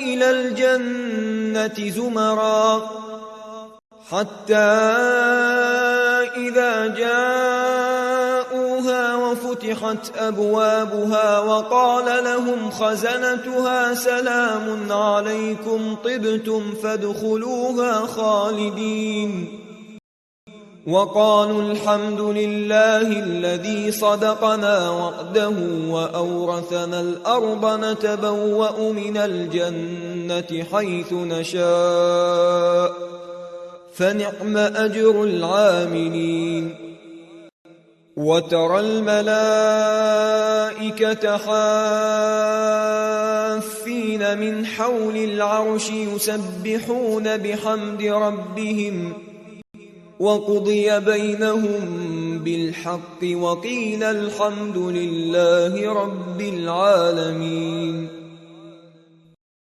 إلى الجنة زمرا حتى إذا جاءوها وفتحت أبوابها وقال لهم خزنتها سلام عليكم طبتم فادخلوها خالدين وقالوا الحمد لله الذي صدقنا وعده وأورثنا الأرض نتبوأ من الجنة حيث نشاء فنعم أجر العاملين وترى الملائكة حافين من حول العرش يسبحون بحمد ربهم وقضي بينهم بالحق وقيل الحمد لله رب العالمين